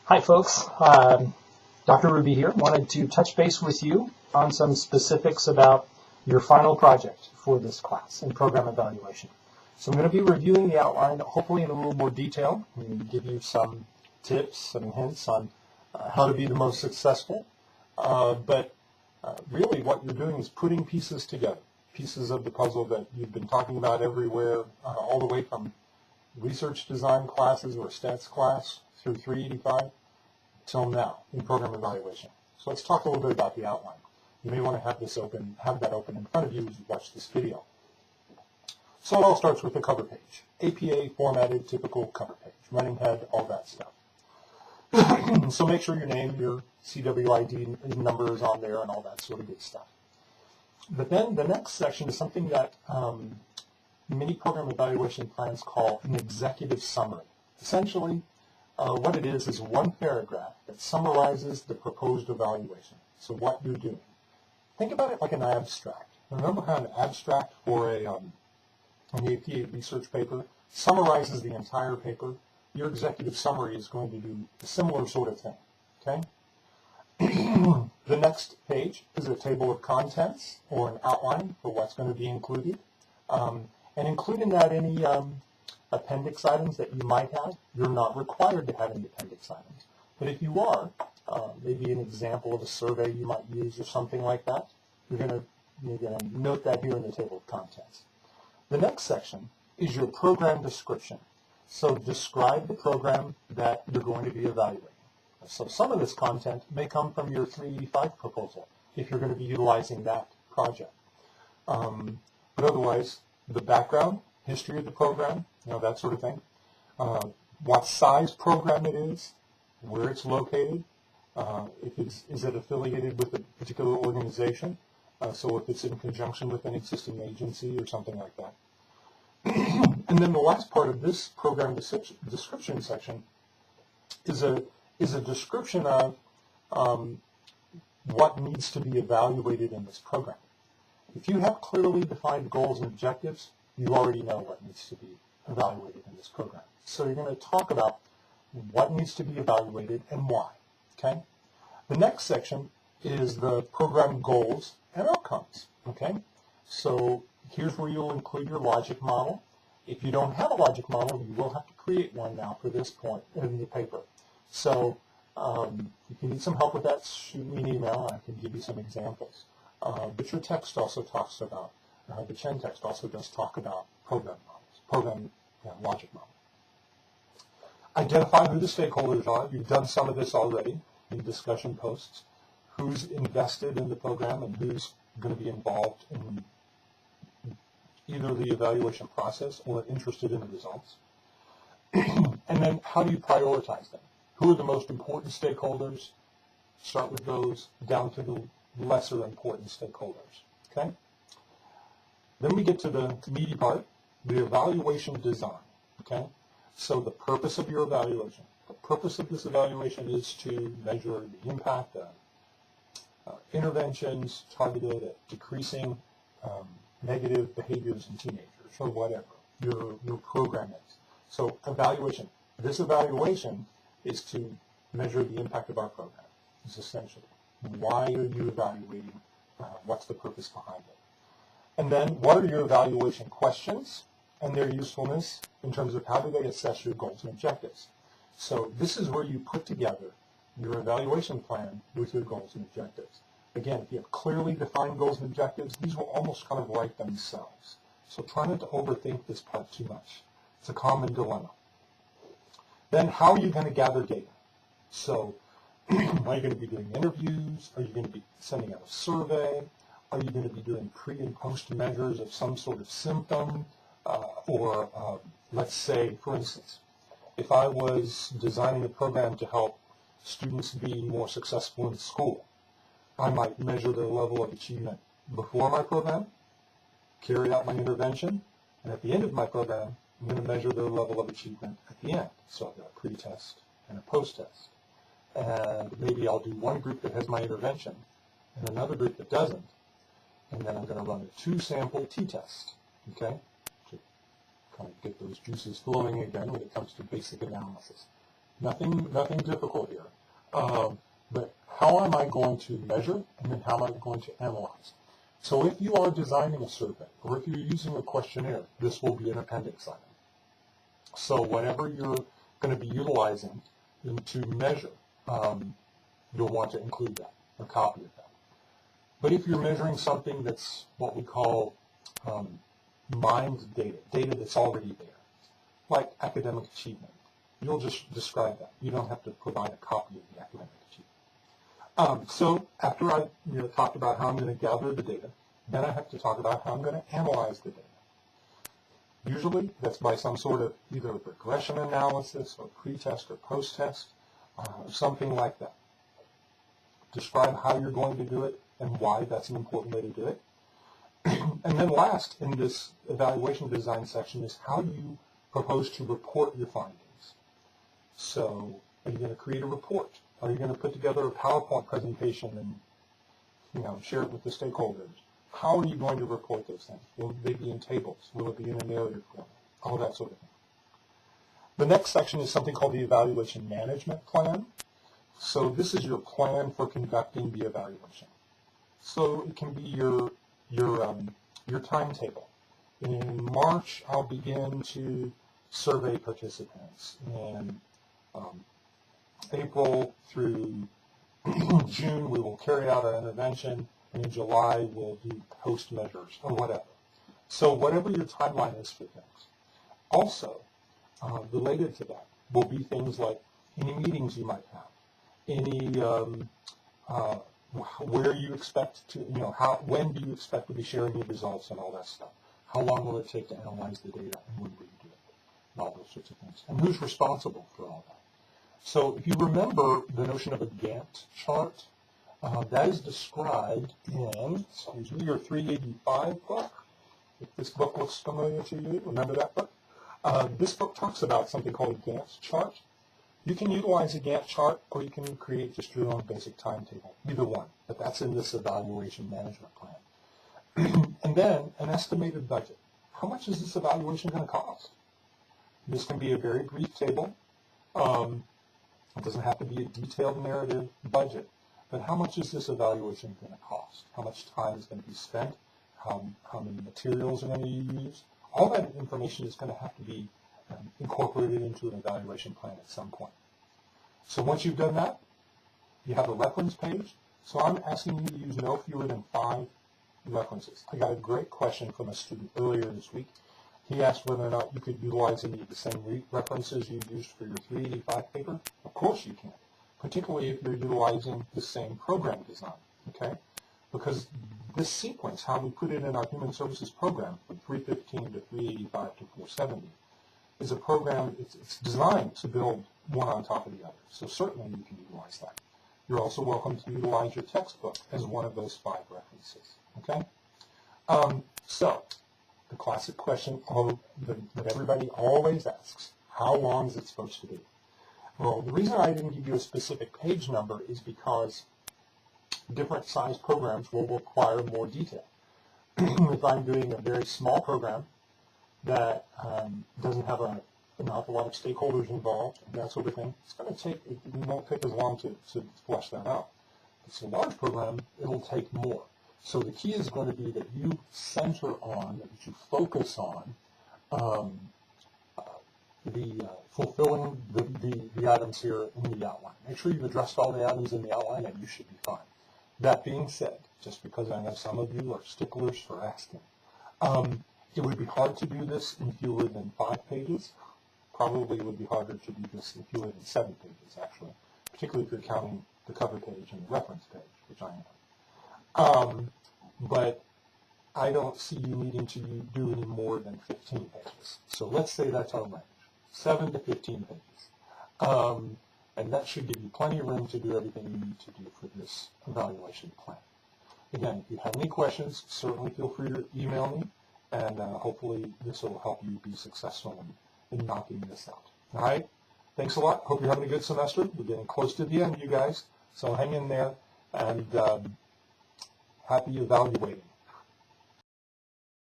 Hi folks, Dr. Ruby here. Wanted to touch base with you on some specifics about your final project for this class in program evaluation. So I'm going to be reviewing the outline, hopefully in a little more detail. I'm going to give you some tips, some hints on how to be the most successful. But really what you're doing is putting pieces together, pieces of the puzzle that you've been talking about everywhere, all the way from research design classes or stats class through 385 till now in program evaluation. So let's talk a little bit about the outline. You may want to have that open in front of you as you watch this video. So it all starts with the cover page. APA formatted typical cover page, running head, all that stuff. So make sure your name, your CWID number is on there and all that sort of good stuff. But then the next section is something that many program evaluation plans call an executive summary. Essentially, what it is one paragraph that summarizes the proposed evaluation. So what you're doing. Think about it like an abstract. Remember how an abstract for an APA research paper summarizes the entire paper? Your executive summary is going to do a similar sort of thing. Okay? The next page is a table of contents or an outline for what's going to be included. And include in that any appendix items that you might have. You're not required to have any appendix items. But if you are, maybe an example of a survey you might use or something like that, you're going to note that here in the table of contents. The next section is your program description. So describe the program that you're going to be evaluating. So some of this content may come from your 385 proposal if you're going to be utilizing that project. But otherwise, the background, history of the program, that sort of thing. What size program it is, where it's located, is it affiliated with a particular organization, so if it's in conjunction with an existing agency or something like that. And then the last part of this program description section is a description of what needs to be evaluated in this program. If you have clearly defined goals and objectives, you already know what needs to be evaluated in this program. So you're going to talk about what needs to be evaluated and why. Okay? The next section is the program goals and outcomes. Okay? So here's where you'll include your logic model. If you don't have a logic model, you will have to create one now for this point in the paper. So if you need some help with that, shoot me an email and I can give you some examples. But your text also talks about, the Chen text also does talk about program models, logic model. Identify who the stakeholders are. You've done some of this already in discussion posts. Who's invested in the program and who's going to be involved in either the evaluation process or interested in the results. And then how do you prioritize them? Who are the most important stakeholders? Start with those down to the lesser important stakeholders. Okay? Then we get to the meaty part, the evaluation design. Okay? So the purpose of your evaluation. The purpose of this evaluation is to measure the impact of interventions targeted at decreasing negative behaviors in teenagers or whatever your program is. So evaluation. This evaluation is to measure the impact of our program, is essentially. Why are you evaluating? What's the purpose behind it? And then what are your evaluation questions and their usefulness in terms of how do they assess your goals and objectives? So this is where you put together your evaluation plan with your goals and objectives. Again, if you have clearly defined goals and objectives, these will almost kind of write themselves. So try not to overthink this part too much. It's a common dilemma. Then how are you going to gather data? So are you going to be doing interviews? Are you going to be sending out a survey? Are you going to be doing pre- and post measures of some sort of symptom? Let's say, for instance, if I was designing a program to help students be more successful in school, I might measure their level of achievement before my program, carry out my intervention, and at the end of my program, I'm going to measure their level of achievement at the end. So I've got a pre-test and a post-test. And maybe I'll do one group that has my intervention and another group that doesn't. And then I'm going to run a 2-sample t-test, okay, to kind of get those juices flowing again when it comes to basic analysis. Nothing difficult here. But how am I going to measure, and then how am I going to analyze? So if you are designing a survey, or if you're using a questionnaire, this will be an appendix item. So whatever you're going to be utilizing to measure, you'll want to include that, a copy of that. But if you're measuring something that's what we call mined data that's already there, like academic achievement, you'll just describe that. You don't have to provide a copy of the academic achievement. So after I talked about how I'm going to gather the data, then I have to talk about how I'm going to analyze the data. Usually that's by some sort of either regression analysis or pre-test or post-test, something like that. Describe how you're going to do it and why that's an important way to do it. And then last in this evaluation design section is how you propose to report your findings. So are you going to create a report? Are you going to put together a PowerPoint presentation and share it with the stakeholders? How are you going to report those things? Will they be in tables? Will it be in a narrative form? All that sort of thing. The next section is something called the evaluation management plan. So this is your plan for conducting the evaluation. So it can be your timetable. In March, I'll begin to survey participants. In April through June, we will carry out an intervention. And in July, we'll do post measures or whatever. So whatever your timeline is for things. Also, related to that will be things like any meetings you might have, any where you expect to, when do you expect to be sharing your results and all that stuff. How long will it take to analyze the data, and when will you do it, and all those sorts of things. And who's responsible for all that? So if you remember the notion of a Gantt chart, that is described in, your 385 book. If this book looks familiar to you, remember that book? This book talks about something called a Gantt chart. You can utilize a Gantt chart, or you can create just your own basic timetable, either one. But that's in this evaluation management plan. And then an estimated budget. How much is this evaluation going to cost? This can be a very brief table. It doesn't have to be a detailed narrative budget. But how much is this evaluation going to cost? How much time is going to be spent? How many materials are going to be used? All that information is going to have to be incorporated into an evaluation plan at some point. So once you've done that, you have a reference page. So I'm asking you to use no fewer than 5 references. I got a great question from a student earlier this week. He asked whether or not you could utilize any of the same references you used for your 385 paper. Of course you can, particularly if you're utilizing the same program design, okay? Because this sequence, how we put it in our human services program from 315 to 385 to 470, is a program, it's designed to build one on top of the other. So certainly you can utilize that. You're also welcome to utilize your textbook as one of those 5 references, okay? So the classic question that everybody always asks, how long is it supposed to be? Well, the reason I didn't give you a specific page number is because different size programs will require more detail. If I'm doing a very small program that doesn't have an awful lot of stakeholders involved and that sort of thing, it won't take as long to flesh that out. If it's a large program, it'll take more. So the key is going to be that you center on, that you focus on fulfilling the items here in the outline. Make sure you've addressed all the items in the outline, and you should be fine. That being said, just because I know some of you are sticklers for asking, it would be hard to do this in fewer than 5 pages. Probably it would be harder to do this in fewer than 7 pages, actually, particularly if you're counting the cover page and the reference page, which I am. But I don't see you needing to do any more than 15 pages. So let's say that's our range, 7 to 15 pages. And that should give you plenty of room to do everything you need to do for this evaluation plan. Again, if you have any questions, certainly feel free to email me, and hopefully this will help you be successful in knocking this out. All right? Thanks a lot. Hope you're having a good semester. We're getting close to the end, you guys. So hang in there, and happy evaluating.